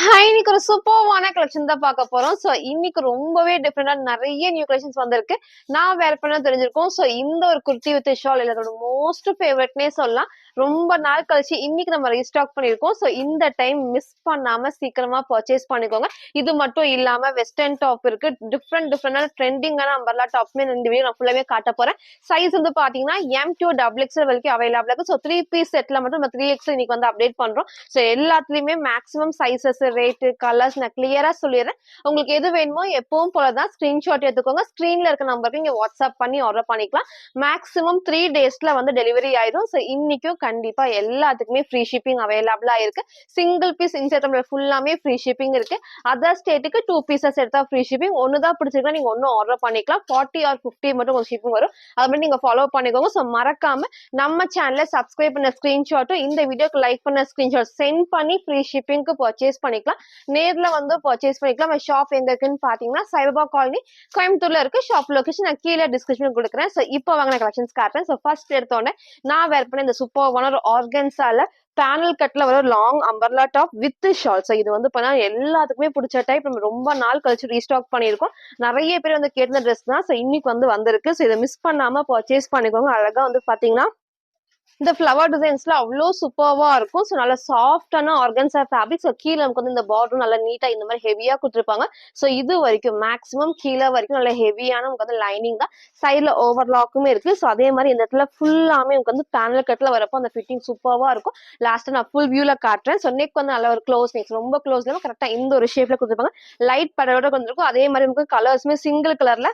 Hi, இன்னைக்கு ஒரு சூப்பர்வான collection தான் பார்க்க போறோம். ஸோ இன்னைக்கு ரொம்பவே டிஃப்ரெண்டா நிறைய நியூ கலெக்ஷன்ஸ் வந்திருக்கு. நான் வேர் பண்ண தெரிஞ்சிருக்கோம். ஸோ இந்த ஒரு குர்த்தி வித் ஷால் எல்லாரோட மோஸ்ட் ஃபேவரட்னே சொல்லலாம். ரொம்ப நாள் கழிச்சு இன்னைக்கு நம்ம ரீஸ்டாக் பண்ணியிருக்கோம். ஸோ இந்த டைம் மிஸ் பண்ணாம சீக்கிரமா பர்ச்சேஸ் பண்ணிக்கோங்க. இது மட்டும் இல்லாம வெஸ்டர்ன் டாப் இருக்கு. டிஃப்ரெண்டான ட்ரெண்டிங்கான அம்பர்லா டாப்மே இந்த வீடியோ நான் ஃபுல்லாவே காட்ட போறேன். சைஸ் வந்து பாத்தீங்கன்னா M2 XXL வரைக்கும் அவைலபிளா இருக்கு. ஸோ 3 பீஸ் செட்ல மட்டும் நம்ம 3XL இன்னைக்கு வந்து அப்டேட் பண்றோம். ஸோ எல்லாத்துலயுமே மேக்ஸிமம் சைசஸ், ரேட்டு, கலர்ஸ் நான் கிளியரா சொல்லிடுறேன். உங்களுக்கு எது வேணுமோ எப்பவும் போலதான் ஸ்கிரீன்ஷாட் எடுத்துக்கோங்க. ஸ்கிரீன்ல இருக்க நம்பருக்கு நீங்க வாட்ஸ்அப் பண்ணி ஆர்டர் பண்ணிக்கலாம். மேக்ஸிமம் 3 டேஸ்ல வந்து டெலிவரி ஆயிடும். ஸோ இன்னைக்கும் கண்டிப்பா எல்லாத்துக்குமே ஃப்ரீ ஷிப்பிங் அவைலபிளா இருக்கு. சிங்கிள் பீஸ் இன்செர்டபிள் ஃபுல்லாமே ஃப்ரீ ஷிப்பிங் இருக்கு. அதர் ஸ்டேட்டுக்கு 2 பீசஸ் எடுத்தா ஃப்ரீ ஷிப்பிங். ஒண்ணுதான் பிடிச்சிருக்கா நீங்க ஒன்னும் ஆர்டர் பண்ணிக்கலாம். 40 or 50 மட்டும் உங்களுக்கு ஷிப்பிங் வரும். அது மட்டும் நீங்க ஃபாலோ பண்ணிக்கோங்க. ஸோ மறக்காம நம்ம சேனலை சப்ஸ்கிரைப் பண்ண ஸ்கிரீன்ஷாட்டும் இந்த வீடியோக்கு லைக் பண்ண ஸ்கிரீன்ஷாட் சென்ட் பண்ணி ஃப்ரீ ஷிப்பிங்க்கு பர்ச்சேஸ் பண்ணிக்கலாம். நேர்ல வந்து பர்ச்சேஸ் பண்ணிக்கலாம். ஷாப் எங்க இருக்குன்னு பாத்தீங்கன்னா சைபா காலனி கோயம்புத்தூர்ல இருக்கு. ஷாப் லொகேஷன் நான் கீழே டிஸ்கிரிப்ஷன் கொடுக்குறேன். ஸோ இப்போ வாங்கின கலெக்ஷன்ஸ் காட்டுறேன். ஸோ ஃபர்ஸ்ட் எடுத்தோடனே நான் வேர் பண்ண இந்த சூப்பர்வான ஒரு ஆர்கன்ஸால பேனல் கட்ல வர long umbrella top with shawl. So இது வந்து பண்ணா எல்லாத்துக்குமே பிடிச்ச டைப். நம்ம ரொம்ப நாள் கழிச்சு ரீஸ்டாக் பண்ணியிருக்கோம். நிறைய பேர் வந்து கேட்ட ட்ரெஸ் தான். ஸோ இன்னைக்கு வந்து வந்திருக்கு. ஸோ இதை மிஸ் பண்ணாம பர்ச்சேஸ் பண்ணிக்கோங்க. அழகா வந்து பாத்தீங்கன்னா இந்த ஃபிளவர் டிசைன்ஸ்ல அவ்வளோ சூப்பர்வா இருக்கும். ஸோ நல்லா சாஃப்டான ஆர்கன்ஸா ஃபேப்ரிக். ஸோ கீழே நமக்கு வந்து இந்த பார்டரும் நல்லா நீட்டா இந்த மாதிரி ஹெவியா கொடுத்துருப்பாங்க. ஸோ இது வரைக்கும் மேக்ஸிமம் கீழே வரைக்கும் நல்ல ஹெவியான நமக்கு வந்து லைனிங் தான். சைட்ல ஓவர்லாக்குமே இருக்கு. ஸோ அதே மாதிரி இந்த இடத்துல ஃபுல்லாமே நமக்கு வந்து பேனல் கட்ல வரப்போ அந்த ஃபிட்டிங் சூப்பர்வா இருக்கும். லாஸ்ட் நான் ஃபுல் வியூல காட்டுறேன். ஸோ நெக் வந்து நல்ல ஒரு க்ளோஸ் நெக், ரொம்ப க்ளோஸ் இல்லாம கரெக்டா இந்த ஒரு ஷேப்ல கொடுத்துருப்பாங்க. லைட் படோட வந்துருக்கும். அதே மாதிரி நமக்கு கலர்ஸ்மே சிங்கிள் கலர்ல.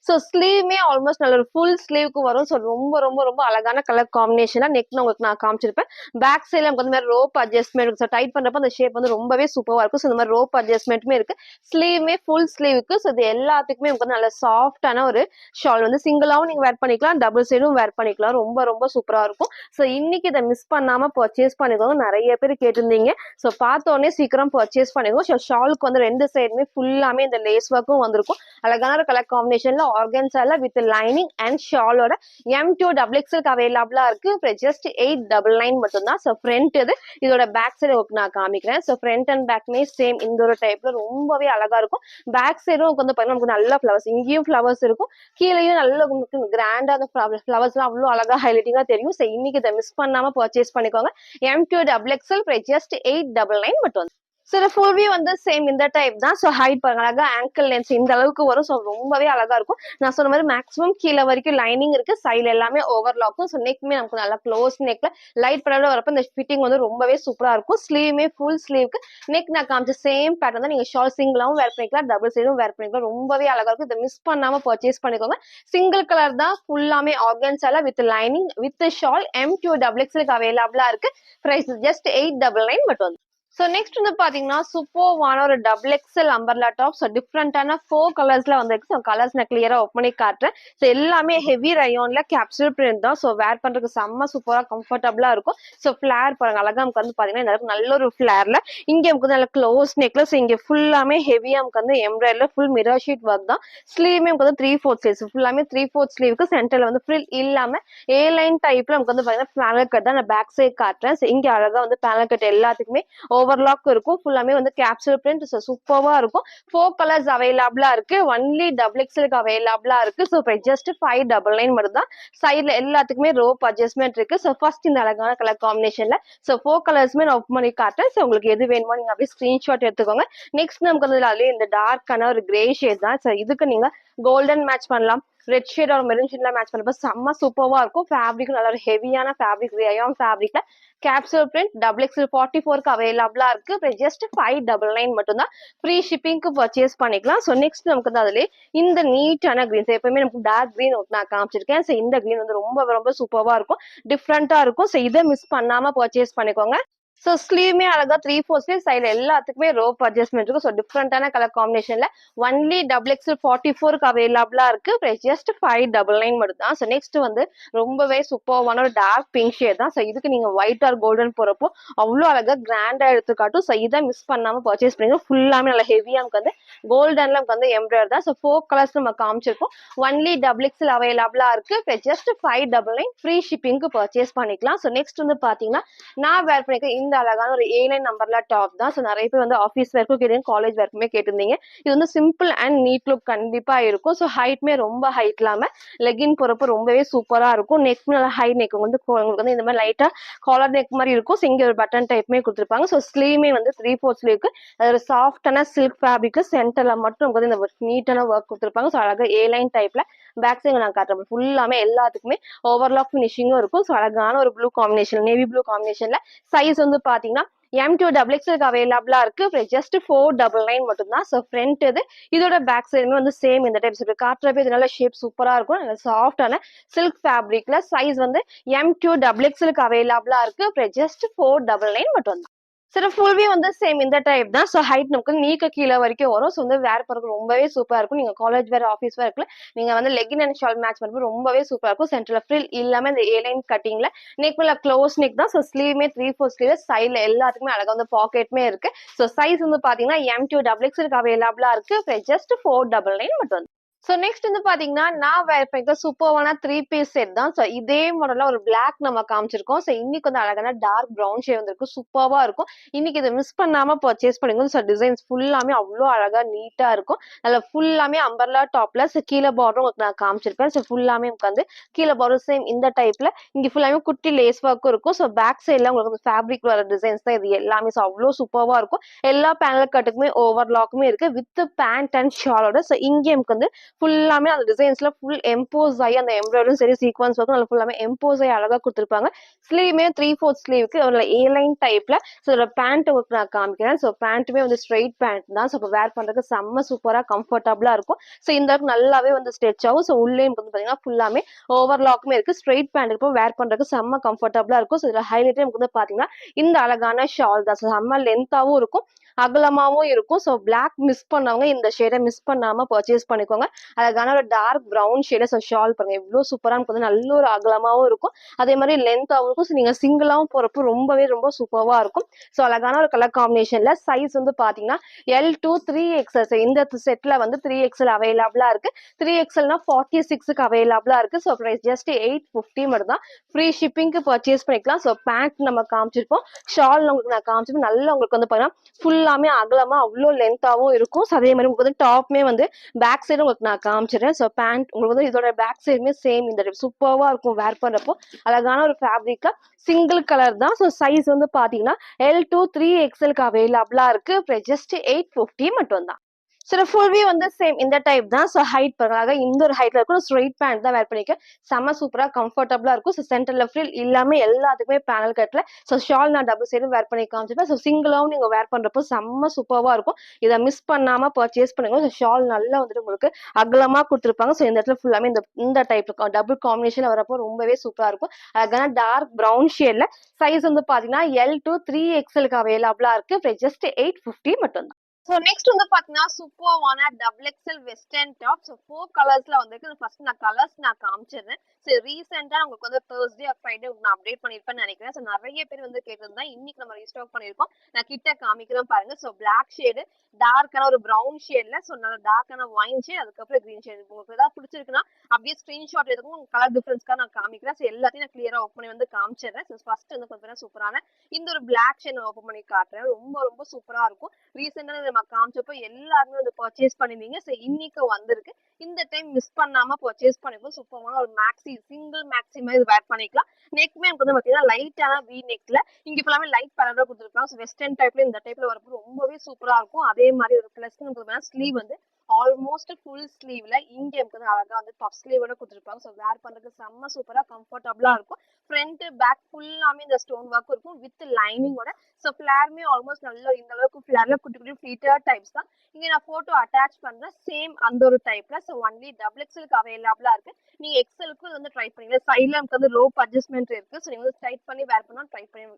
ஸோ ஸ்லீவ்மே ஆல்மோஸ்ட் நல்ல ஒரு ஃபுல் ஸ்லீவ்க்கு வரும். ஸோ ரொம்ப ரொம்ப ரொம்ப அழகான கலர் காம்பினேஷனா நெக் உங்களுக்கு நான் காமிச்சிருப்பேன். பேக் சைட்ல நமக்கு வந்து மாதிரி ரோப் அட்ஜஸ்ட்மெண்ட் இருக்கு. ஸோ டைட் பண்றப்ப அந்த ஷேப் வந்து ரொம்பவே சூப்பரா இருக்கும். ஸோ இந்த மாதிரி ரோப் அட்ஜஸ்ட்மெண்ட்டுமே இருக்கு. ஸ்லீவ்மே ஃபுல் ஸ்லீவுக்கு. ஸோ இது எல்லாத்துக்குமே உங்களுக்கு நல்ல சாஃப்டான ஒரு ஷால் வந்து சிங்கிளாவும் நீங்க வேர் பண்ணிக்கலாம், டபுள் சைடும் வேர் பண்ணிக்கலாம். ரொம்ப ரொம்ப சூப்பரா இருக்கும். ஸோ இன்னைக்கு இதை மிஸ் பண்ணாம பர்ச்சேஸ் பண்ணிக்கோங்க. நிறைய பேர் கேட்டிருந்தீங்க. ஸோ பார்த்தோன்னே சீக்கிரம் பர்ச்சேஸ் பண்ணிக்கோங்க. ஸோ ஷாலுக்கு வந்து ரெண்டு சைடுமே ஃபுல்லாமே இந்த லேஸ் ஒர்க்கும் வந்திருக்கும். அழகான ஒரு கலர் காம்பினேஷன்ல ஆர்கன்ஸால வித் லைனிங் அண்ட் ஷாலோட M2 XXL அவைலபிளா இருக்கு. ஜஸ்ட் 899 மட்டும் தான். ஸோ ஃப்ரண்ட் இது, இதோட பேக் சைடு நான் காமிக்கிறேன். ஸோ ஃப்ரண்ட் அண்ட் பேக்மே சேம் இந்த ஒரு டைப்ல ரொம்பவே அழகா இருக்கும். பேக் சைடும் வந்து பாத்தீங்கன்னா நமக்கு நல்ல ஃபிளவர்ஸ், இங்கேயும் ஃபிளவர்ஸ் இருக்கும், கீழேயும் நல்ல உங்களுக்கு கிராண்டா அந்த ஃபிளவர்ஸ்லாம் அவ்வளோ அழகா ஹைலைட்டிங்கா தெரியும். ஸோ இன்னைக்கு இதை மிஸ் பண்ணாம பர்ச்சேஸ் பண்ணிக்கோங்க. M2 XXL ஜஸ்ட் 899 மட்டும். ஸோ ஃபுல் வியூ வந்து சேம் இந்த டைப் தான். ஸோ ஹைட் பாருங்க, அழகா ஆங்கிள் லென்ஸ் இந்த அளவுக்கு வரும். ஸோ ரொம்பவே அழகா இருக்கும். நான் சொன்ன மாதிரி மேக்ஸிமம் கீழே வரைக்கும் லைனிங் இருக்கு. சைட்ல எல்லாமே ஓவர்லாக்கும். ஸோ நெக்மே நமக்கு நல்லா க்ளோஸ் நெக்ல லைட் படோட வரப்ப இந்த ஃபிட்டிங் வந்து ரொம்பவே சூப்பரா இருக்கும். ஸ்லீவ்மே ஃபுல் ஸ்லீவ்க்கு நெக் நான் காமிச்ச சேம் பேட்டர்ன் தான். நீங்க ஷால் சிங்கிளாவும் வேர் பண்ணிக்கலாம், டபுள் சைடும் வேர் பண்ணிக்கலாம். ரொம்பவே அழகா இருக்கும். இதை மிஸ் பண்ணாம பர்ச்சேஸ் பண்ணிக்கோங்க. சிங்கிள் கலர் தான், ஃபுல்லாமே ஆர்கன்ஸால with lining with shawl M2 XXL அவைலபிளா இருக்கு. பிரைஸ் ஜஸ்ட் 899 மட்டும். ஸோ நெக்ஸ்ட் வந்து பாத்தீங்கன்னா சூப்பர்வான ஒரு XXL அம்பர்லா டாப். ஸோ டிஃப்ரெண்டான 4 கலர்ஸ்ல வந்திருக்கு. ஸோ கலர்ஸ் நான் கிளியரா ஓப்பன் பண்ணி காட்டுறேன். ஸோ எல்லாமே ஹெவி ரயோன்ல கேப்சூல் பிரிண்ட் தான். ஸோ வேர் பண்றதுக்கு செம்ம சூப்பரா கம்ஃபர்டபுளா இருக்கும். ஸோ ஃபிளேர் பாருங்க, அழகா நமக்கு வந்து பாத்தீங்கன்னா இந்த அளவுக்கு நல்ல ஒரு ஃபிளேர்ல இங்க நமக்கு நல்ல க்ளோஸ் நெக்ல. ஸோ இங்க ஃபுல்லாமே ஹெவியா நமக்கு வந்து எம்ப்ராய்டர்ல ஃபுல் மிரர் ஷீட் ஒர்க் தான். ஸ்லீவ்மே நமக்கு வந்து 3/4 ஸ்லீவ்ஸ், ஃபுல்லாமே 3/4 ஸ்லீவுக்கு சென்டர்ல வந்து ஃப்ரில் இல்லாம ஏ லைன் டைப்ல நமக்கு வந்து பாத்தீங்கன்னா பேனல் கட் தான். நான் பேக் சைட் காட்டுறேன். ஸோ இங்க அழகா வந்து பேனல் கட் எல்லாத்துக்குமே ஓவர்லாக் இருக்கும். ஃபுல்லாமே வந்து கேப்சூல் பிரிண்ட். சூப்பரா இருக்கும். 4 கலர்ஸ் அவைலபிளா இருக்கு. ஒன்லி XXL அவைலபிளா இருக்கு. ஸோ ஜஸ்ட் 599 மட்டும் தான். சைட்ல எல்லாத்துக்குமே ரோப் அட்ஜஸ்ட்மெண்ட் இருக்கு. ஸோ ஃபர்ஸ்ட் இந்த அழகான கலர் காம்பினேஷன்ல 4 கலர்ஸ்மே நான் ஓப்பன் பண்ணி காட்டுறேன். ஸோ உங்களுக்கு எது வேணுமோ நீங்க அப்படியே ஸ்கிரீன்ஷாட் எடுத்துக்கோங்க. நெக்ஸ்ட் நமக்கு வந்து அதுலயே இந்த டார்க்கான ஒரு கிரே ஷேட் தான். ஸோ இதுக்கு நீங்க கோல்டன் மேட்ச் பண்ணலாம், ரெட் ஷேட் ஒரு மெரூன் ஷேட்ல மேட்ச் பண்ணப்ப செம்ம சூப்பரா இருக்கும். ஃபேப்ரிக் நல்ல ஒரு ஹெவியான ஃபேப்ரிக், ரயான் ஃபேப்ரிக்ல கேப்சூல் பிரிண்ட் XXL 44க்கு அவைலபிளா இருக்கு. ஜஸ்ட் 599 மட்டும் தான். ஃப்ரீ ஷிப்பிங்க்கு பர்ச்சேஸ் பண்ணிக்கலாம். ஸோ நெக்ஸ்ட் நமக்கு வந்து அதுல இந்த நீட்டான கிரீன்ஸ், எப்பவுமே நமக்கு டார்க் கிரீன் நான் காமிச்சிருக்கேன். ஸோ இந்த கிரீன் வந்து ரொம்ப ரொம்ப சூப்பரா இருக்கும், டிஃப்ரெண்டா இருக்கும். ஸோ இதை மிஸ் பண்ணாம பர்ச்சேஸ் பண்ணிக்கோங்க. ஸோ ஸ்லீவ்மே அழகா 3/4 ஸ்லீவ், சைடு எல்லாத்துக்குமே ரோப் அட்ஜஸ்ட்மெண்ட் இருக்கும். ஸோ டிஃப்ரெண்டான கலர் காம்பினேஷன்ல ஒன்லி XXL 44க்கு அவைலபிளா இருக்கு. ஜஸ்ட் 599 மட்டும் தான். ஸோ நெக்ஸ்ட் வந்து ரொம்பவே சூப்பர்வான ஒரு டார்க் பிங்க் ஷேட் தான். ஸோ இதுக்கு நீங்க ஒயிட் ஆர் கோல்டன் போறப்போ அவ்வளோ அழகா கிராண்டா எடுத்து காட்டும். ஸோ இதை மிஸ் பண்ணாம பர்ச்சேஸ் பண்ணுங்க. ஃபுல்லாமே நல்ல ஹெவியா நமக்கு வந்து கோல்டன்ல நமக்கு வந்து எம்ப்ராய்டர் தான். ஸோ 4 கலர்ஸ் நம்ம காமிச்சிருக்கோம். ஒன்லி XXL அவைலபிளா இருக்கு. ஜஸ்ட் 599 ஃப்ரீ ஷிப்பிங்க்கு பர்ச்சேஸ் பண்ணிக்கலாம். ஸோ நெக்ஸ்ட் வந்து பாத்தீங்கன்னா நான் வேர் பண்ணிருக்கேன் இந்த அழகான ஒரு A9 நம்பர்ல டாப் தான். ஸோ நிறைய பேர் வந்து ஆஃபீஸ் வேர்க்கும் கேட்டீங்க, காலேஜ் வேர்க்குமே கேட்டிருந்தீங்க. இது வந்து சிம்பிள் அண்ட் நீட் லுக் கண்டிப்பா இருக்கும். ஸோ ஹைட்மே ரொம்ப ஹைட் இல்லாம லெகின் போறப்ப ரொம்பவே சூப்பரா இருக்கும். நெக் நல்லா ஹை நெக் வந்து உங்களுக்கு வந்து இந்த மாதிரி லைட்டா காலர் நெக் மாதிரி இருக்கும். ஸோ இங்க ஒரு பட்டன் டைப்மே கொடுத்துருப்பாங்க. ஸோ ஸ்லீவ்மே வந்து 3/4 ஸ்லீவ்க்கு ஒரு சாஃப்டான சில்க் ஃபேப்ரிக்ல சென்டர்ல மட்டும் வந்து இந்த நீட்டான ஒர்க் கொடுத்துருப்பாங்க. ஸோ அழகா A9 டைப்ல பேக் சைடு நான் காட்டுறேன். ஃபுல்லாமே எல்லாத்துக்குமே ஓவர்லாக் ஃபினிஷிங்கும் இருக்கும். ஸோ அழகான ஒரு ப்ளூ காம்பினேஷன், நேவி ப்ளூ காம்பினேஷன்ல சைஸ் வந்து பாத்தீங்கன்னா M2XX அவைலபிளா இருக்கு. ஜஸ்ட் 499 மட்டும் தான். ஸோ ஃப்ரண்ட் இது, இதோட பேக் சைடுமே வந்து சேம் இந்த டைப் காட்டுறப்ப இதனால ஷேப் சூப்பரா இருக்கும். நல்ல சாஃப்டான சில்க் ஃபேப்ரிக்ல சைஸ் வந்து M2XX அவைலபிளா இருக்கு. ஜஸ்ட் 499 மட்டும் தான். சரி, ஃபுல் வியூ வந்து சேம் இந்த டைப் தான். ஸோ ஹைட் நமக்கு நீக்க கீழே வரைக்கும் வரும். ஸோ வந்து வேர் பண்ணுறது ரொம்பவே சூப்பரா இருக்கும். நீங்க காலேஜ் வேர், ஆஃபீஸ் வேர்க்குல நீங்க வந்து லெகின் அண்ட் ஷால் மேட்ச் பண்ணும்போது ரொம்பவே சூப்பரா இருக்கும். சென்டர்ல ஃப்ரில் இல்லாம இந்த A9 கட்டிங்ல நெக் மேல க்ளோஸ் நெக் தான். ஸோ ஸ்லீவ்மே 3/4 ஸ்லீவ், சைட்ல எல்லாத்துக்குமே அழகா வந்து பாக்கெட்மே இருக்கு. ஸோ சைஸ் வந்து பாத்தீங்கன்னா M2XX அவைலபிளா இருக்கு. ஜஸ்ட் 499 மட்டும் வந்து. ஸோ நெக்ஸ்ட் வந்து பாத்தீங்கன்னா நான் வேர் பண்ணிக்க சூப்பர்வான 3 பீஸ் செட் தான். ஸோ இதே மாடல்ல ஒரு பிளாக் நம்ம காமிச்சிருக்கோம். ஸோ இன்னைக்கு வந்து அழகான டார்க் ப்ரௌன் ஷேட் வந்திருக்கு. சூப்பர்வா இருக்கும். இன்னைக்கு இதை மிஸ் பண்ணாம பர்ச்சேஸ் பண்ணிக்கணும். ஸோ டிசைன்ஸ் ஃபுல்லாமே அவ்வளோ அழகா நீட்டா இருக்கும். அதில் ஃபுல்லாமே அம்பர்லா டாப்ல ஸோ கீழே பார்டரும் உங்களுக்கு நான் காமிச்சிருப்பேன். ஸோ ஃபுல்லாமே உட்காந்து கீழே பார்டர் சேம் இந்த டைப்ல இங்க ஃபுல்லாமே குட்டி லேஸ் ஒர்க்கும் இருக்கும். ஸோ பேக் சைட்ல உங்களுக்கு ஃபேப்ரிக் வர டிசைன்ஸ் தான் இது எல்லாமே. ஸோ அவ்வளோ சூப்பர்வா இருக்கும். எல்லா பேனல் கட்டுக்குமே ஓவர்லாக்குமே இருக்கு வித் பேண்ட் அண்ட் ஷாலோட. ஸோ இங்கே நமக்கு வந்து ஃபுல்லாமே அந்த டிசைன்ஸ்ல ஃபுல் எம்போஸ் ஆகி அந்த எம்ப்ராய்டரும் சரி சீக்வன்ஸ் ஒர்க்கும் நல்லா ஃபுல்லாமே எம்போஸ் ஆகி அழகா கொடுத்துருப்பாங்க. ஸ்லீவ்மே 3/4 ஸ்லீவ்க்கு ஒரு A9 டைப்ல. ஸோ இதோட பேண்ட் ஒர்க் நான் காமிக்கிறேன். ஸோ பேண்ட்டுமே வந்து ஸ்ட்ரெயிட் பேண்ட் தான். ஸோ இப்போ வேர் பண்றதுக்கு செம்ம சூப்பரா கம்ஃபர்டபுளா இருக்கும். ஸோ இந்த அளவுக்கு நல்லாவே வந்து ஸ்ட்ரெச் ஆகும். ஸோ உள்ளே வந்து பாத்தீங்கன்னா ஃபுல்லாமே ஓவர்லாக்குமே இருக்கு. ஸ்ட்ரெயிட் பேண்ட் இப்போ வேர் பண்றதுக்கு செம்ம கம்ஃபர்டபுளா இருக்கும். ஸோ இதுல ஹைலைட்டே நமக்கு வந்து பாத்தீங்கன்னா இந்த அழகான ஷால் தான். ஸோ செம்ம லென்த்தாவும் இருக்கும், அகலமாவும் இருக்கும். ஸோ பிளாக் மிஸ் பண்ணவங்க இந்த ஷேடை மிஸ் பண்ணாம பர்ச்சேஸ் பண்ணிக்கோங்க. அழகான ஒரு dark brown shade. So shawl பாருங்க எவ்வளவு சூப்பரா நமக்கு வந்து நல்ல ஒரு அகலமாவும் இருக்கும், அதே மாதிரி லென்த்தாவும் இருக்கும். ஸோ நீங்க சிங்கிளாவும் போறப்போ ரொம்பவே ரொம்ப சூப்பர்வா இருக்கும். ஸோ அழகான ஒரு கலர் காம்பினேஷன்ல சைஸ் வந்து பாத்தீங்கன்னா L2 3XL. ஸோ இந்த செட்ல வந்து 3XL அவைலபிளா இருக்கு. 3XLனா 46க்கு அவைலபிளா இருக்கு. ஸோ பிரைஸ் ஜஸ்ட் 850 மட்டும் தான். ஃப்ரீ ஷிப்பிங்க்கு பர்ச்சேஸ் பண்ணிக்கலாம். ஸோ பேண்ட் நம்ம காமிச்சிருப்போம், ஷால் உங்களுக்கு நான் காமிச்சிருப்போம். நல்லா உங்களுக்கு வந்து பாத்தீங்கன்னா ஃபுல்லாமே அகலமா அவ்வளோ லென்த்தாவும் இருக்கும். ஸோ அதே மாதிரி உங்களுக்கு வந்து டாப்மே வந்து பேக் சைடு உங்களுக்கு நான் காமிச்சிடுறேன். ஸோ பேண்ட் உங்களுக்கு வந்து இதோட பேக் சைடுமே சேம் இந்த சூப்பர்வா இருக்கும் வேர் பண்றப்போ. அழகான ஒரு ஃபேப்ரிக்ல சிங்கிள் கலர் தான். ஸோ சைஸ் வந்து பாத்தீங்கன்னா L2 3XLக்கு அவைலபிளா இருக்கு. ஜஸ்ட் 850 மட்டும் தான். சரி, ஃபுல் வியூ வந்து சேம் இந்த டைப் தான். ஸோ ஹைட் பாருங்க, இந்த ஒரு ஹைட்ல இருக்கும். ஸ்ட்ரெயிட் பேண்ட் தான் வேர் பண்ணிக்க செம்ம சூப்பரா கம்ஃபர்டபுளா இருக்கும். ஸோ சென்டர்ல ஃப்ரில் இல்லாம எல்லாத்துக்குமே பேனல் கட்ல. ஸோ ஷால் நான் டபுள் சைடும் வேர் பண்ணி காமிச்சிருப்பேன். ஸோ சிங்கிளாவும் நீங்க வேர் பண்றப்போ செம்ம சூப்பர்வா இருக்கும். இதை மிஸ் பண்ணாம பர்ச்சேஸ் பண்ணுங்க. ஸோ ஷால் நல்லா வந்துட்டு உங்களுக்கு அகலமா கொடுத்துருப்பாங்க. ஸோ இந்த இடத்துல ஃபுல்லாமே இந்த டைப் டபுள் காம்பினேஷன்ல வரப்போ ரொம்பவே சூப்பரா இருக்கும். அழகான டார்க் ப்ரௌன் ஷேட்ல சைஸ் வந்து பாத்தீங்கன்னா L2 3XLக்கு அவைலபிளா இருக்கு. ஜஸ்ட் 850 மட்டும் தான். ஸோ நெக்ஸ்ட் வந்து பாத்தீங்கன்னா சூப்பர்வான XXL வெஸ்டர்ன் டாப். ஸோ 4 கலர்ஸ்ல வந்திருக்கு. ஃபர்ஸ்ட் நான் கலர்ஸ் நான் காமிச்சிடுறேன். ஸோ ரீசெண்டா உங்களுக்கு வந்து Thursday ஆர் Friday நான் அப்டேட் பண்ணிருப்பேன்னு நினைக்கிறேன். ஸோ நிறைய பேர் வந்து கேட்டிருந்தா இன்னைக்கு நம்ம ரீஸ்டாக் பண்ணிருக்கோம். நான் கிட்ட காமிக்கிறேன் பாருங்க. ஸோ பிளாக் ஷேடு, டார்க்கான ஒரு ப்ரௌன் ஷேட்ல, ஸோ நல்ல டார்க்கான ஒயின் ஷேட், அதுக்கப்புறம் கிரீன் ஷேட். உங்களுக்கு ஏதாவது பிடிச்சிருக்குன்னா அப்படியே ஸ்கிரீன்ஷாட் எடுக்கும் கலர் டிஃபரன்ஸ்க்காக நான் காமிக்கிறேன். ஸோ எல்லாத்தையும் நான் கிளியரா ஓப்பன் பண்ணி வந்து காமிச்சிடுறேன். ஸோ ஃபர்ஸ்ட் வந்து பார்த்தீங்கன்னா சூப்பரான இந்த ஒரு பிளாக் ஷேட் ஓப்பன் பண்ணி காட்டுறேன். ரொம்ப ரொம்ப சூப்பரா இருக்கும். ரீசெண்டா நம்ம காமிச்சப்போ எல்லாருமே வந்து பர்ச்சேஸ் பண்ணிருந்தீங்க. ஸோ இன்னைக்கு வந்திருக்கு. இந்த டைம் மிஸ் பண்ணாம பர்ச்சேஸ் பண்ணிப்போம். சூப்பரான ஒரு மேக்ஸி, சிங்கிள் மேக்ஸி மாதிரி வேர் பண்ணிக்கலாம். நெக்மே எனக்கு வந்து பாத்தீங்கன்னா லைட்டான வி நெக்ல இங்க ஃபுல்லாமே லைட் கலரா கொடுத்துருக்கலாம். ஸோ வெஸ்டர்ன் டைப்ல இந்த டைப்ல வரப்போ ரொம்பவே சூப்பரா இருக்கும். அதே மாதிரி ஒரு பிளஸ் ஸ்லீவ் வந்து ஆல்மோஸ்ட் ஃபுல் ஸ்லீவ்ல இங்க எனக்கு வந்து அழகா வந்து பஃப் ஸ்லீவோட கொடுத்துருப்பாங்க. ஸோ வேர் பண்றதுக்கு செம்ம சூப்பரா கம்ஃபர்டபுளா இருக்கும். ஃப்ரண்ட் பேக் ஃபுல்லாமே இந்த ஸ்டோன் ஒர்க் இருக்கும் வித் லைனிங்கோட. ஸோ ஃபிளாருமே ஆல்மோஸ்ட் நல்ல இந்த அளவுக்கு ஃபிளார்ல குட்டி குட்டி ஃபிளீட்டர் டைப்ஸ் தான். இங்க நான் போட்டோ அட்டாச் பண்றேன். சேம் அந்த ஒரு டைப்ல. ஸோ ஒன்லி XXLக்கு அவைலபிளா இருக்கு. நீங்க எக்ஸலுக்கு வந்து ட்ரை பண்ணீங்க. சைட்ல நமக்கு வந்து ரோப் அட்ஜஸ்ட்மெண்ட் இருக்கு. ஸோ நீங்க வந்து டைட் பண்ணி வேர் பண்ணா ட்ரை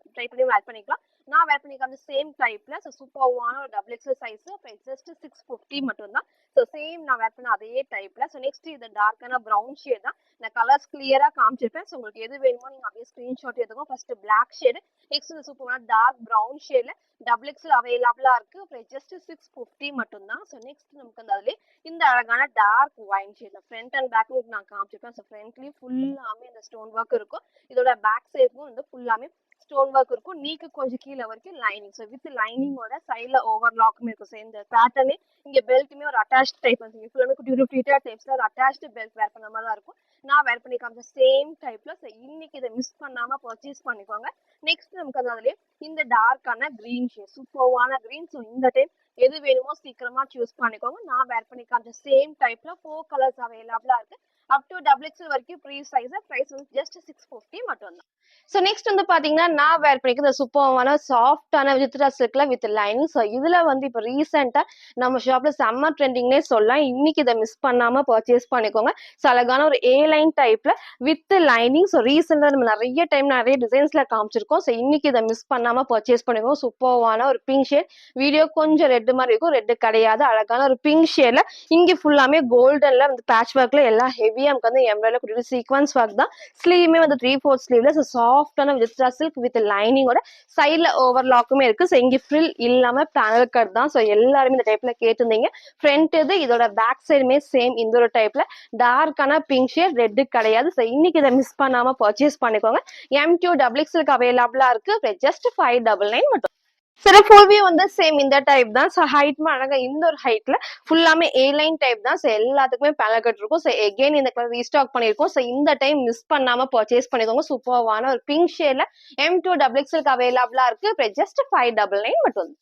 பண்ணி வேர் பண்ணிக்கலாம். நான் வேர் பண்ணிக்கலாம் அந்த சேம் டைப்ல. ஸோ சூப்பர்வான ஒரு XXL சைஸ். ஜஸ்ட் 650 மட்டும் தான். ஸோ சேம் நான் வேர் பண்ண அதே டைப்ல. ஸோ நெக்ஸ்ட் இது டார்க்கான ப்ரௌன் ஷேட் தான். நான் கலர்ஸ் கிளியரா காமிச்சிருப்பேன். ஸோ உங்களுக்கு எது வேணுமோ நீங்க அப்படியே ஸ்கிரீன்ஷாட் எடுத்துக்கோ. ஃபர்ஸ்ட் பிளாக் ஷேடு, நெக்ஸ்ட் இந்த சூப்பரான டார்க் ப்ரௌன் ஷேட்ல XXL அவைலபிளா இருக்கு. ஜஸ்ட் 650 மட்டும் தான். ஸோ நெக்ஸ்ட் நமக்கு வந்து அதுல இந்த அழகான டார்க் ஒயின் ஷேட்ல ஃப்ரண்ட் அண்ட் பேக் நான் காமிச்சிருப்பேன். ஸோ ஃப்ரண்ட்லயும் ஃபுல்லாமே இந்த ஸ்டோன் ஒர்க் இருக்கும். இதோட பேக் சைடுக்கும் வந்து ஃபுல்லாமே ஸ்டோன் ஒர்க் இருக்கும். நீக்கு கொஞ்சம் கீழே வரைக்கும் லைனிங். ஸோ வித் லைனிங்கோட சைடில் ஓவர்லாக்குமே இருக்கும். ஸோ இந்த பேட்டர்னே இங்கே பெல்ட்டுமே ஒரு அட்டாச் டைப் வந்து ஃபுல்லாமே குட்டி குட்டி ஃபிட்டர் டைப்ஸில் ஒரு அட்டாச்டு பெல்ட் வேர் பண்ண மாதிரி தான் இருக்கும். நான் வேர் பண்ணி காமிச்ச சேம் டைப்ல. ஸோ இன்னைக்கு இதை மிஸ் பண்ணாம பர்ச்சேஸ் பண்ணிக்கோங்க. நெக்ஸ்ட் நமக்கு அதுலேயே இந்த டார்க்கான கிரீன் ஷேட் சூப்பர்வான கிரீன். ஸோ இந்த டைம் எது வேணுமோ சீக்கிரமா சூஸ் பண்ணிக்கோங்க. நான் வேர் பண்ணி காமிச்ச சேம் டைப்ல 4 கலர்ஸ் அவைலபிளா இருக்கு. அப் டு XXL வரைக்கும் ப்ரீ சைஸ். பிரைஸ் வந்து ஜஸ்ட் 650 மட்டும் தான். ஸோ நெக்ஸ்ட் வந்து பாத்தீங்கன்னா நான் வேர் பண்ணிக்க இந்த சூப்பர்வான சாஃப்டான வித்ரா சில்க்ல வித் லைனிங். ஸோ இதுல வந்து இப்போ ரீசெண்டா நம்ம ஷாப்ல சம்மர் ட்ரெண்டிங்னே சொல்லலாம். இன்னைக்கு இதை மிஸ் பண்ணாம பர்ச்சேஸ் பண்ணிக்கோங்க. ஸோ அழகான ஒரு ஏ லைன் டைப்ல வித் லைனிங். ஸோ ரீசெண்டா நம்ம நிறைய டைம் நிறைய டிசைன்ஸ்ல காமிச்சிருக்கோம். ஸோ இன்னைக்கு இதை மிஸ் பண்ணாம பர்ச்சேஸ் பண்ணிக்கோங்க. சூப்பர்வான ஒரு பிங்க் ஷேட். வீடியோ கொஞ்சம் ரெட் மாதிரி இருக்கும், ரெட் கிடையாது. அழகான ஒரு பிங்க் ஷேட்ல இங்க ஃபுல்லாமே கோல்டன்ல வந்து பேட்ச் ஒர்க்ல எல்லாம் ஹெவியா நமக்கு வந்து எம்ப்ராய்டரி குட்டி சீக்வன்ஸ் ஒர்க் தான். ஸ்லீவுமே வந்து 3/4 ஸ்லீவ்ல சாஃப்டான வித்ரா சில்க் வித் லைனிங்கோட சைட்ல ஓவர்லாக்குமே இருக்கு. ஸோ இங்க ஃப்ரில் இல்லாம பேனல் கட் தான். ஸோ எல்லாருமே இந்த டைப்ல கேட்டிருந்தீங்க. ஃப்ரண்ட் இது இதோட பேக் சைடுமே சேம் இந்த ஒரு டைப்ல டார்க்கான பிங்க் ஷேட், ரெட் கிடையாது. ஸோ இன்னைக்கு இதை மிஸ் பண்ணாம பர்ச்சேஸ் பண்ணிக்கோங்க. M2 XXL அவைலபிளா இருக்கு. ஜஸ்ட் 599 மட்டும். சில ஃபுல் வந்து சேம் இந்த டைப் தான். ஸோ ஹைட் அழகா இந்த ஒரு ஹைட்ல ஃபுல்லாமே ஏ லைன் டைப் தான். ஸோ எல்லாத்துக்குமே பேனல் கட் இருக்கும். ஸோ எகெயின் இந்த கலர் ரீஸ்டாக் பண்ணியிருக்கோம். ஸோ இந்த டைம் மிஸ் பண்ணாம பர்ச்சேஸ் பண்ணிக்கோங்க. சூப்பர்வான ஒரு பிங்க் ஷேட்ல M2 XXL அவைலபிளா இருக்கு. ஜஸ்ட் 599 மட்டும்.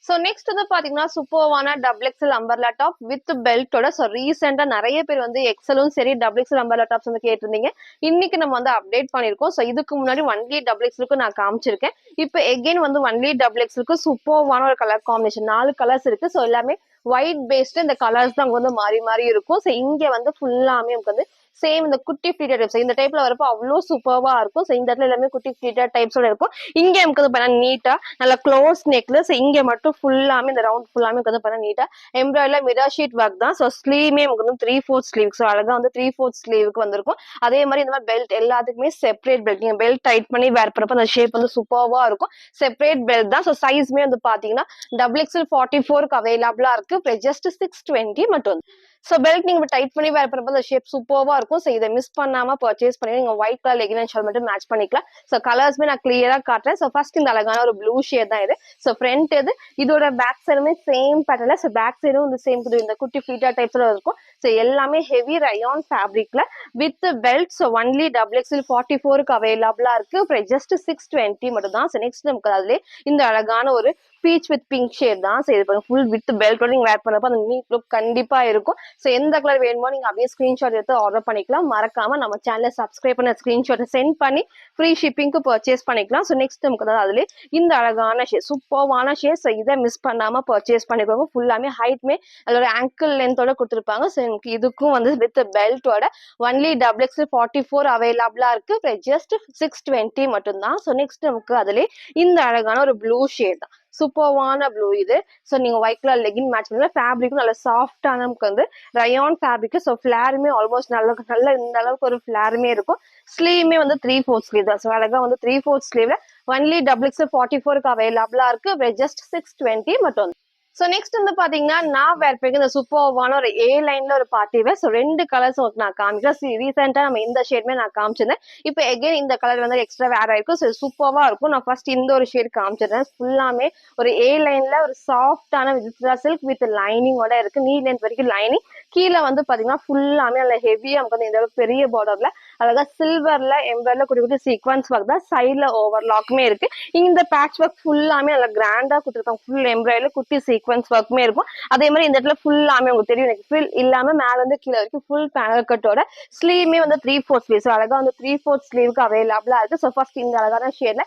ஸோ நெக்ஸ்ட் வந்து பாத்தீங்கன்னா சூப்பர்வான XXL அம்பர்லா டாப் வித் பெல்ட்டோட. ஸோ ரீசெண்டா நிறைய பேர் வந்து எக்ஸலும் சரி XXL அம்பர்லா டாப்ஸ் வந்து கேட்டிருந்தீங்க. இன்னைக்கு நம்ம வந்து அப்டேட் பண்ணிருக்கோம். ஸோ இதுக்கு முன்னாடி ஒன்லி XXL நான் காமிச்சிருக்கேன். இப்போ எகெயின் வந்து ஒன்லி XXL சூப்பர்வான ஒரு கலர் காம்பினேஷன் 4 கலர்ஸ் இருக்கு. ஸோ எல்லாமே ஒயிட் பேஸ்டு இந்த கலர்ஸ் தான் வந்து மாறி மாறி இருக்கும். ஸோ இங்க வந்து ஃபுல்லாமே நமக்கு வந்து சேம் இந்த குட்டி ஃபிளீட்டர் டைப்ஸ் இந்த டைப்ல வரப்போ அவ்வளோ சூப்பர்வா இருக்கும். ஸோ இந்த இடத்துல எல்லாமே குட்டி ஃபிளீட்டர் டைப்ஸோட இருக்கும். இங்க நமக்கு வந்து பண்ணா நீட்டா நல்ல க்ளோஸ் நெக்ல. ஸோ இங்க மட்டும் ஃபுல்லாமே இந்த ரவுண்ட் ஃபுல்லாமே வந்து பண்ணா நீட்டா எம்ப்ராய்டரி மிரர் ஷீட் ஒர்க் தான். ஸோ ஸ்லீவ்மே நமக்கு வந்து 3/4 ஸ்லீவ். ஸோ அழகா வந்து 3/4 ஸ்லீவுக்கு வந்திருக்கும். அதே மாதிரி இந்த மாதிரி பெல்ட் எல்லாத்துக்குமே செப்பரேட் பெல்ட். நீங்க பெல்ட் டைட் பண்ணி வேர் பண்ணப்போ அந்த ஷேப் வந்து சூப்பர்வா இருக்கும். செப்பரேட் பெல்ட் தான். ஸோ சைஸ்மே வந்து பாத்தீங்கன்னா XXL 44 அவைலபிளா இருக்கு. ஜஸ்ட் 620 மட்டும். ஸோ பெல்ட் நீங்க டைட் பண்ணி வேர் பண்ணப்போ அந்த ஷேப் சூப்பர்வா இருக்கும். ஸோ இதை மிஸ் பண்ணாம பர்ச்சேஸ் பண்ணி நீங்க white colour legging and shawl மட்டும் மேட்ச் பண்ணிக்கலாம். ஸோ கலர்ஸ்மே நான் கிளியரா காட்டுறேன். ஸோ ஃபர்ஸ்ட் இந்த அழகான ஒரு ப்ளூ ஷேட் தான் இது. ஸோ ஃப்ரண்ட் இது இதோட பேக் சைடுமே சேம் பேட்டர்ல. ஸோ பேக் சைடும் இந்த சேம் இந்த குட்டி ஃபிளீட்டர் டைப்ஸ்ல இருக்கும். ஸோ எல்லாமே ஹெவி ரயான் ஃபேப்ரிக்ல with belt. So only XXL 44 அவைலபிளா இருக்கு. ஜஸ்ட் 620 மட்டும் தான். ஸோ நெக்ஸ்ட் நமக்கு அதுல இந்த அழகான ஒரு பீச் வித் பிங்க் ஷேட் தான். ஸோ இது ஃபுல் வித் பெல்ட்டோட நீங்க வேர் பண்ணப்போ அந்த நீட் லுக் கண்டிப்பா இருக்கும். ஸோ எந்த கலர் வேணுமோ நீங்க அப்படியே ஸ்கிரீன்ஷாட் எடுத்து ஆர்டர் பண்ணிக்கலாம். மறக்காம நம்ம சேனலை சப்ஸ்கிரைப் பண்ண ஸ்கிரீன்ஷாட் சென்ட் பண்ணி ஃப்ரீ ஷிப்பிங்க்கு பர்ச்சேஸ் பண்ணிக்கலாம். ஸோ நெக்ஸ்ட் நமக்கு தான் அதுல இந்த அழகான ஷேட் சூப்பர்வான ஷேட். ஸோ இதை மிஸ் பண்ணாம பர்ச்சேஸ் பண்ணிக்கோங்க. ஃபுல்லாமே ஹைட்மே அதோட ஆங்கிள் லென்த்தோட கொடுத்துருப்பாங்க. ஸோ எனக்கு இதுக்கும் வந்து வித் பெல்ட்டோட ஒன்லி XXL 44 அவைலபிளா இருக்கு. ஜஸ்ட் 620 மட்டும் தான். ஸோ நெக்ஸ்ட் நமக்கு அதுல இந்த அழகான ஒரு ப்ளூ ஷேட் தான். சூப்பர்வான ப்ளூ இது. ஸோ நீங்க ஒயிட் கலர் லெகின் மேட்ச் பண்ணல. ஃபேப்ரிக்கும் நல்ல சாஃப்டான நமக்கு வந்து ரயான் ஃபேப்ரிக். ஸோ ஃபிளாருமே ஆல்மோஸ்ட் நல்ல இந்த அளவுக்கு ஒரு ஃபிளாருமே இருக்கும். ஸ்லீவ்மே வந்து 3/4 ஸ்லீவ் தான். ஸோ அழகா வந்து 3/4 ஸ்லீவ்ல ஒன்லி XXL 44 அவைலபிளா இருக்கு. ஜஸ்ட் 620 மட்டும். ஸோ நெக்ஸ்ட் வந்து பாத்தீங்கன்னா நான் வேர் பண்ணி இந்த சூப்பர்வான ஒரு ஏ லைன்ல ஒரு பார்ட்டி வேர். ஸோ 2 கலர்ஸ் நான் காமிக்கிறேன். ரீசெண்டா நம்ம இந்த ஷேட்மே நான் காமிச்சிருந்தேன். இப்போ எகைன் இந்த கலர் வந்து எக்ஸ்ட்ரா வேர் ஆயிருக்கும். ஸோ சூப்பர்வா இருக்கும். நான் ஃபர்ஸ்ட் இந்த ஒரு ஷேட் காமிச்சிடுறேன். ஃபுல்லாமே ஒரு ஏ லைன்ல ஒரு சாஃப்டான வித்ரா சில்க் வித் லைனிங்கோட இருக்கு. நீ லென்த் வரைக்கும் லைனிங். கீழே வந்து பாத்தீங்கன்னா ஃபுல்லாமே நல்ல ஹெவியா நமக்கு வந்து இந்த அளவுக்கு பெரிய பார்டர்ல அழகா சில்வர்ல எம்பர்ல குட்டி குட்டி சீக்வன்ஸ் ஒர்க் தான். சைட்ல ஓவர்லாக்குமே இருக்கு. இந்த பேட்ச் ஒர்க் ஃபுல்லாமே நல்லா கிராண்டா கொடுத்துருக்காங்க. ஃபுல் எம்ப்ராய்டரி குட்டி சீக்வன்ஸ் ஒர்க்குமே இருக்கும். அதே மாதிரி இந்த இடத்துல ஃபுல்லாமே உங்களுக்கு தெரியும் எனக்கு ஃபில் இல்லாம மேல வந்து கீழே வரைக்கும் ஃபுல் பேனல் கட்டோட ஸ்லீவ்மே வந்து 3/4 ஸ்லீவ். ஸோ அழகா வந்து 3/4 ஸ்லீவுக்கு அவைலபிளா இருக்கு. ஸோ ஃபர்ஸ்ட் இந்த அழகான ஷேட்ல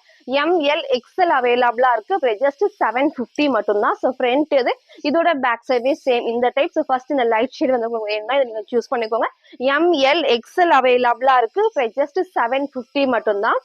ML XL அவைலபிளா இருக்கு. ஜஸ்ட் 750 மட்டும் தான். ஸோ ஃப்ரண்ட் இது இதோட பேக் சைடுமே சேம் இந்த டைப். ஸோ ஃபர்ஸ்ட் இந்த லைட் ஷேட் வந்து உங்களுக்கு வேணும்னா இதை நீங்க சூஸ் பண்ணிக்கோங்க. ML XL அவைலபிளா இருக்கு. ஜஸ்ட் 750 மட்டும் தான்.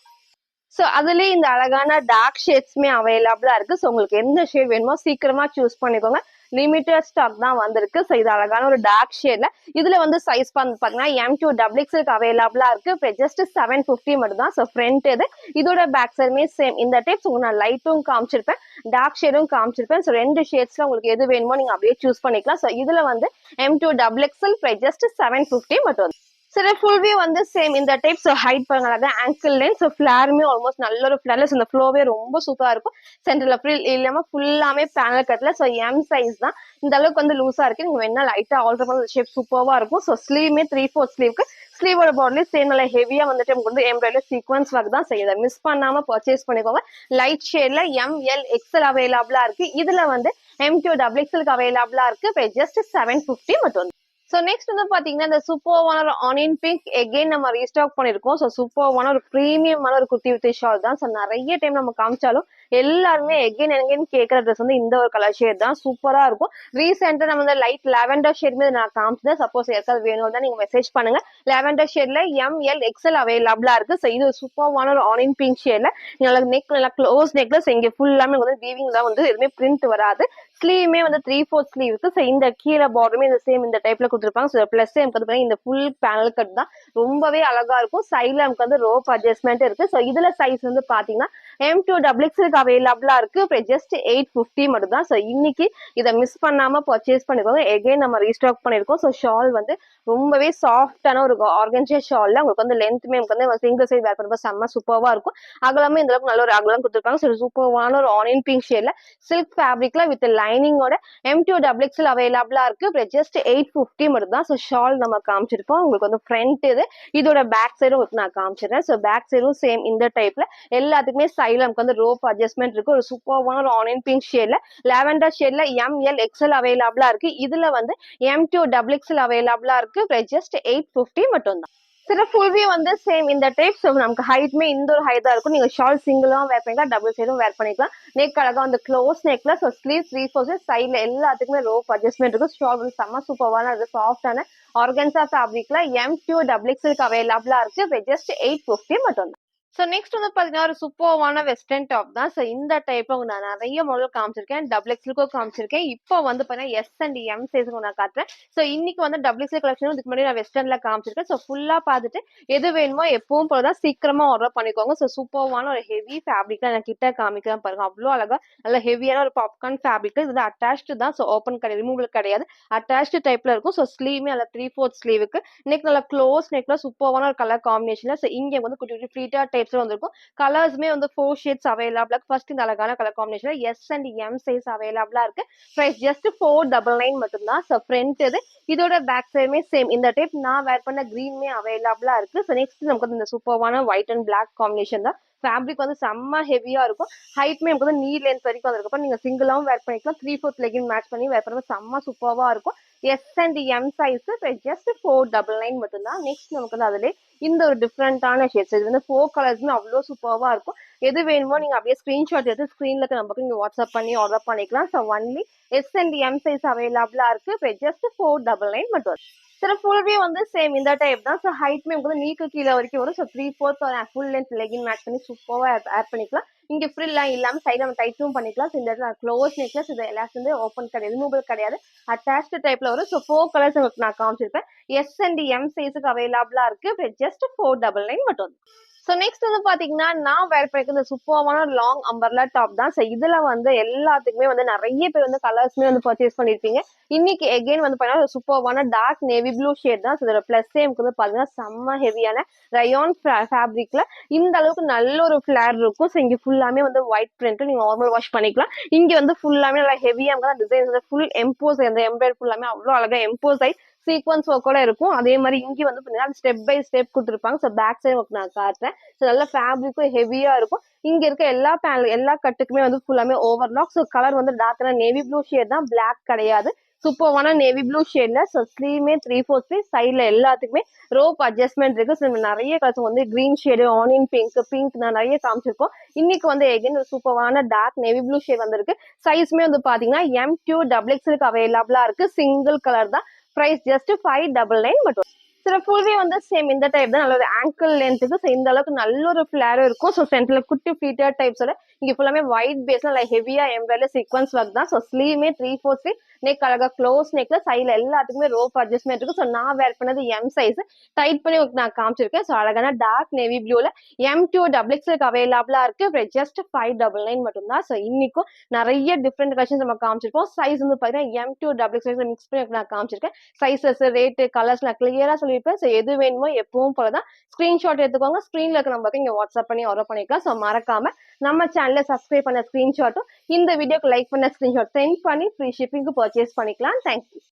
ஸோ அதுலயே இந்த அழகான டார்க் ஷேட்ஸ்மே அவைலபிளா இருக்கு. ஸோ உங்களுக்கு எந்த ஷேட் வேணுமோ சீக்கிரமா சூஸ் பண்ணிக்கோங்க. லிமிட்டட் ஸ்டாக் தான் வந்திருக்கு. ஸோ இது அழகான ஒரு டார்க் ஷேட்ல இதுல வந்து சைஸ் பாத்தீங்கன்னா M2 XXL அவைலபிளா இருக்கு. ஜஸ்ட் 750 மட்டும் தான். ஸோ ஃப்ரண்ட் இது இதோட பேக் சைடுமே சேம் இந்த டைப்ஸ் உங்களுக்கு நான் லைட்டும் காமிச்சிருப்பேன், டார்க் ஷேடும் காமிச்சிருப்பேன். ஸோ 2 ஷேட்ஸ்ல உங்களுக்கு எது வேணுமோ நீங்க அப்படியே சூஸ் பண்ணிக்கலாம். ஸோ இதுல வந்து M2 XXL ஜஸ்ட் 750 மட்டும். சரி ஃபுல் வியூ வந்து சேம் இந்த டைப். ஸோ ஹைட் பாருங்க அழகா ஆங்கிள் லைன். ஸோ ஃபிளாருமே ஆல்மோஸ்ட் நல்ல ஒரு ஃபிளார்லெஸ். இந்த ஃப்ளோவே ரொம்ப சூப்பரா இருக்கும். சென்டர்ல ஃப்ரில் இல்லாம ஃபுல்லாமே பேனல் கட்ல. ஸோ எம் சைஸ் தான். இந்த அளவுக்கு வந்து லூஸா இருக்கு. நீங்க வேணா லைட்டா ஆல்டர் பண்ண ஷேப் சூப்பரா இருக்கும். ஸோ ஸ்லீவ்மே 3/4 ஸ்லீவ்க்கு ஸ்லீவோட பாட்லயும் சேம் நல்லா ஹெவியா வந்துட்டு நமக்கு வந்து எம்ப்ராய்டரி சீக்வன்ஸ் ஒர்க் தான் செய்யுது. மிஸ் பண்ணாம பர்ச்சேஸ் பண்ணிக்கோங்க. லைட் ஷேட்ல ML XL அவைலபிளா இருக்கு. இதுல வந்து M2XX அவைலபிளா இருக்கு. ஜஸ்ட் 750 மட்டும். ஸோ நெக்ஸ்ட் வந்து பாத்தீங்கன்னா இந்த சூப்பர்வான ஒரு ஆனியன் பிங்க் எகெயின் நம்ம ரீஸ்டாக் பண்ணிருக்கோம். ஸோ சூப்பர்வான ஒரு ப்ரீமியமான ஒரு குர்த்தி வித் ஷால் தான். ஸோ நிறைய டைம் நம்ம காமிச்சாலும் எல்லாருமே எகெயின் கேட்கற ட்ரெஸ் வந்து இந்த ஒரு கலர் ஷேட் தான். சூப்பரா இருக்கும். ரீசெண்டா நம்ம இந்த லைட் லாவெண்டர் ஷேட் மீது நான் காமிச்சேன். சப்போஸ் யாருக்காவது வேணும் தான் நீங்க மெசேஜ் பண்ணுங்க. லாவெண்டர் ஷேட்ல ML XL அவைலபிளா இருக்கு. ஸோ இது சூப்பர்வான ஒரு ஆனியன் பிங்க் ஷேட்ல நல்லா நெக் நல்லா க்ளோஸ் நெக்ல இங்க ஃபுல்லாமே வந்து வீவிங் தான் வந்து எதுவுமே பிரிண்ட் வராது. ஸ்லீவுமே வந்து 3/4 ஸ்லீவ் இருக்கு. ஸோ இந்த கீழே பார்டருமே இந்த சேம் இந்த டைப்ல கொடுத்துருப்பாங்க. ஸோ பிளஸ் நமக்கு வந்து இந்த ஃபுல் பேனல் கட் தான் ரொம்பவே அழகா இருக்கும். சைட்ல நமக்கு வந்து ரோப் அட்ஜஸ்ட்மெண்ட் இருக்கு. ஸோ இதுல சைஸ் வந்து பாத்தீங்கன்னா M2XX அவைலபிளா இருக்கு. ஜஸ்ட் 850 மட்டும் தான். ஸோ இன்னைக்கு இதை மிஸ் பண்ணாம பர்ச்சேஸ் பண்ணிக்கோங்க. எகைன் நம்ம ரீஸ்டாக் பண்ணிருக்கோம். ஸோ ஷால் வந்து ரொம்பவே சாஃப்டான ஒரு ஆர்கன்ஜா ஷால்ல உங்களுக்கு வந்து லென்த்துமே நமக்கு வந்து சிங்கிள் சைட் வேர் பண்ணும்போது செம்ம சூப்பர்வா இருக்கும். அகலமே இந்த அளவுக்கு நல்ல ஒரு அகலம் கொடுத்துருப்பாங்க. ஸோ சூப்பர்வான ஒரு ஆனியன் பிங்க் ஷேட்ல சில்க் ஃபேப்ரிக்ல வித் லைனிங்கோட M2XX அவைலபிளா இருக்கு. ஜஸ்ட் 850 மட்டும் தான். ஸோ ஷால் நம்ம காமிச்சிருப்போம். உங்களுக்கு வந்து ஃப்ரண்ட் இதோட பேக் சைடும் உங்களுக்கு நான் காமிச்சிடுறேன். ஸோ பேக் சைடும் சேம் இந்த டைப்ல எல்லாத்துக்குமே சைட்ல நமக்கு வந்து ரோப் அட்ஜஸ்ட்மெண்ட் இருக்கு. ஒரு சூப்பர்வான ஒரு ஆனியன் பிங்க் ஷேட்ல லாவெண்டர் ஷேட்ல ML XL அவைலபிளா இருக்கு. இதுல வந்து M2XX அவைலபிளா இருக்கு. ஜஸ்ட் 850 மட்டும் தான். சில ஃபுல் வியூ வந்து சேம் இந்த டைப். ஸோ நமக்கு ஹைட்மே இந்த ஒரு ஹைட் தான் இருக்கும். நீங்க ஷால் சிங்கிளாவும் வேர் பண்ணிக்கலாம், டபுள் சைடும் வேர் பண்ணிக்கலாம். நெக் அழகா வந்து க்ளோஸ் நெக்ல. ஸோ ஸ்லீவ் 3/4 சைட்ல எல்லாத்துக்குமே ரோப் அட்ஜஸ்ட்மெண்ட் இருக்கும். ஷால் வந்து செம்ம சூப்பரான அது சாஃப்டான ஆர்கன்சா ஃபேப்ரிக்ல M2XX அவைலபிளா இருக்கு. ஜஸ்ட் 850 மட்டும் தான். ஸோ நெக்ஸ்ட் வந்து பாத்தீங்கன்னா ஒரு சூப்பர்வான வெஸ்டர்ன் டாப் தான். ஸோ இந்த டைப்ல நான் நிறைய மாடல் காமிச்சிருக்கேன். XXL காமிச்சிருக்கேன். இப்போ வந்து பாத்தீங்கன்னா S and M சைஸ்க்கு நான் காட்டுறேன். ஸோ இன்னைக்கு வந்து XXL கலெக்ஷன் இதுக்கு முன்னாடி நான் வெஸ்டர்ன்ல காமிச்சிருக்கேன். ஸோ ஃபுல்லா பார்த்துட்டு எது வேணுமோ எப்பவும் போலதான் சீக்கிரமா ஆர்டர் பண்ணிக்கோங்க. ஸோ சூப்பர்வான ஒரு ஹெவி ஃபேப்ரிக்ல நான் கிட்ட காமிக்கிறேன் பாருங்க. அவ்வளோ அழகா நல்ல ஹெவியான ஒரு பாப்கார்ன் ஃபேப்ரிக். இது அட்டாச்சு தான். ஸோ ஓப்பன் கிடையாது, ரிமூவல் கிடையாது. அட்டாச்சு டைப்ல இருக்கும். ஸோ ஸ்லீவ்மே நல்ல 3/4 ஸ்லீவுக்கு நெக் நல்ல க்ளோஸ் நெக்ல சூப்பர்வான ஒரு கலர் காம்பினேஷன்ல. ஸோ இங்க வந்து குட்டி குட்டி ஃபிளீட்டா டைப்ஸ்ல வந்திருக்கும். கலர்ஸ்மே வந்து 4 ஷேட்ஸ் அவைலபிளா. ஃபர்ஸ்ட் இந்த அழகான கலர் காம்பினேஷன்ல S and M சைஸ் அவைலபிளா இருக்கு. பிரைஸ் ஜஸ்ட் 499 மட்டும் தான். ஸோ ஃப்ரண்ட் இதோட பேக் சைடுமே சேம் இந்த டைப் நான் வேர் பண்ண கிரீன்மே அவைலபிளா இருக்கு. ஸோ நெக்ஸ்ட் நமக்கு வந்து இந்த சூப்பர்வான ஒயிட் அண்ட் பிளாக் காம்பினேஷன் தான். ஃபேப்ரிக் வந்து செம்ம ஹெவியா இருக்கும். ஹைட்மே நமக்கு வந்து நீ லென்த் வரைக்கும் வந்திருக்கும். நீங்க சிங்கிளாவும் வேர் பண்ணிக்கலாம், 3/4 லெகின் மேட்ச் பண்ணி வேர் பண்ணும்போது செம்ம சூப்பர்வா இருக்கும். S and M size just 499 மட்டும் தான். நெக்ஸ்ட் நமக்கு வந்து அதுல இந்த ஒரு டிஃப்ரெண்டான ஷேட்ஸ். இது வந்து 4 கலர்ஸ்மே அவ்வளோ சூப்பர்வா இருக்கும். எது வேணுமோ நீங்க அப்படியே ஸ்கிரீன்ஷாட் எடுத்து ஸ்கிரீன்ல இருக்க நம்பருக்கு நீங்க வாட்ஸ்அப் பண்ணி ஆர்டர் பண்ணிக்கலாம். So only S and M size அவைலபிளா இருக்கு. ஜஸ்ட் 499 மட்டும். சில ஃபுல் வியூ வந்து சேம் இந்த டைப் தான். ஸோ ஹைட்மே உங்களுக்கு நீக்கு கீழே வரைக்கும் வரும். So 3/4 full length legging match பண்ணி சூப்பராக ஆட் பண்ணிக்கலாம். இங்க ஃப்ரில்லாம் இல்லாம சைடு நம்ம டைட்டும் பண்ணிக்கலாம். ஸோ இந்த இடத்துல க்ளோஸ் நெக்லஸ் இது எல்லாத்துக்கும் வந்து ஓப்பன் கிடையாது, ரிமூவல் கிடையாது, அட்டாச்டு டைப்ல வரும். ஸோ 4 கலர்ஸ் உங்களுக்கு நான் காமிச்சிருப்பேன். S and M சைஸுக்கு அவைலபிளா இருக்கு. ஜஸ்ட் 499 மட்டும். ஸோ நெக்ஸ்ட் வந்து பாத்தீங்கன்னா நான் வேர் பண்ணிருக்க இந்த சூப்பர்வான லாங் அம்பர்லா டாப் தான். ஸோ இதுல வந்து எல்லாத்துக்குமே வந்து நிறைய பேர் வந்து கலர்ஸ்மே வந்து பர்ச்சேஸ் பண்ணிருப்பீங்க. இன்னைக்கு எகைன் வந்து பாத்தீங்கன்னா சூப்பர்வான டார்க் நேவி ப்ளூ ஷேட் தான். ஸோ இதோட பிளஸ் நமக்கு வந்து பாத்தீங்கன்னா செம்ம ஹெவியான ரயான் ஃபேப்ரிக்ல இந்த அளவுக்கு நல்ல ஒரு ஃபிளேர் இருக்கும். ஸோ இங்க ஃபுல்லாமே வந்து ஒயிட் பிரிண்ட் நீங்க நார்மல் வாஷ் பண்ணிக்கலாம். இங்க வந்து ஃபுல்லாமே நல்லா ஹெவியா டிசைன் ஃபுல் எம்போஸ் அந்த எம்ப்ராய்டரி ஃபுல்லாமே அவ்வளோ அழகா எம்போஸ் ஆகி சீக்வன்ஸ் ஒர்க்கோட இருக்கும். அதே மாதிரி இங்க வந்து பாத்தீங்கன்னா ஸ்டெப் பை ஸ்டெப் கொடுத்துருப்பாங்க. ஸோ பேக் சைடு ஒர்க் நான் காட்டுறேன். ஸோ நல்ல ஃபேப்ரிக்கும் ஹெவியா இருக்கும். இங்க இருக்க எல்லா பேனல் எல்லா கட்டுக்குமே வந்து ஃபுல்லாமே ஓவர்லாக். ஸோ கலர் வந்து டார்க்கான நேவி ப்ளூ ஷேட் தான், பிளாக் கிடையாது. சூப்பர்வான நேவி ப்ளூ ஷேட்ல. ஸோ ஸ்லீவ்மே 3/4 ஸ்லீவ் சைட்ல எல்லாத்துக்குமே ரோப் அட்ஜஸ்ட்மெண்ட் இருக்கு. ஸோ நிறைய கலர்ஸ் வந்து கிரீன் ஷேடு, ஆனியன் பிங்க் நான் நிறைய காமிச்சிருக்கோம். இன்னைக்கு வந்து எகைன் ஒரு சூப்பர்வான டார்க் நேவி ப்ளூ ஷேட் வந்திருக்கு. சைஸ்மே வந்து பாத்தீங்கன்னா M2XX அவைலபிளா இருக்கு. சிங்கிள் கலர் தான். பிரைஸ் ஜஸ்ட் 599 மட்டும். சில ஃபுல்வே வந்து சேம் இந்த டைப் தான். நல்ல ஒரு ஆங்கிள் லென்த்துக்கு. ஸோ இந்த அளவுக்கு நல்ல ஒரு ஃபிளேரும் இருக்கும். ஸோ சென்டர்ல குட்டி ஃபிளீட்டர் டைப்ஸோட இங்க ஃபுல்லாமே ஒயிட் பேஸ்ல நல்ல ஹெவியா எம்ப்ராய்டரி சீக்வன்ஸ் ஒர்க் தான். ஸோ ஸ்லீவ்மே 3/4 ஸ்லீவ் நெக் அழகா க்ளோஸ் நெக்ல சைட்ல எல்லாத்துக்குமே ரோப் அட்ஜஸ்ட்மெண்ட் இருக்கு. ஸோ நான் வேர் பண்ணது M சைஸ் டைட் பண்ணி நான் காமிச்சிருக்கேன். ஸோ அழகான டார்க் நேவி ப்ளூல M2XX அவைலபிளா இருக்கு. ஜஸ்ட் 599 மட்டும் தான். ஸோ இன்னைக்கும் நிறைய டிஃப்ரெண்ட் கலெக்ஷன்ஸ் நம்ம காமிச்சிருக்கோம். சைஸ் வந்து பாத்தீங்கன்னா M2XX மிக்ஸ் பண்ணி நான் காமிச்சிருக்கேன். சைசஸ் ரேட்டு கலர்ஸ் நான் கிளியரா சொல்லி பண்ணிருப்பேன். ஸோ எது வேணுமோ எப்பவும் போலதான் ஸ்கிரீன்ஷாட் எடுத்துக்கோங்க. ஸ்கிரீன்ல இருக்க நம்பருக்கு இங்க வாட்ஸ்அப் பண்ணி ஆர்டர் பண்ணிக்கலாம். ஸோ மறக்காம நம்ம சேனலை சப்ஸ்கிரைப் பண்ண ஸ்கிரீன்ஷாட்டும் இந்த வீடியோக்கு லைக் பண்ண ஸ்கிரீன்ஷாட் சென்ட் பண்ணி ஃப்ரீ ஷிப்பிங்க்கு பர்ச்சேஸ் பண்ணிக்கலாம். தேங்க்யூ.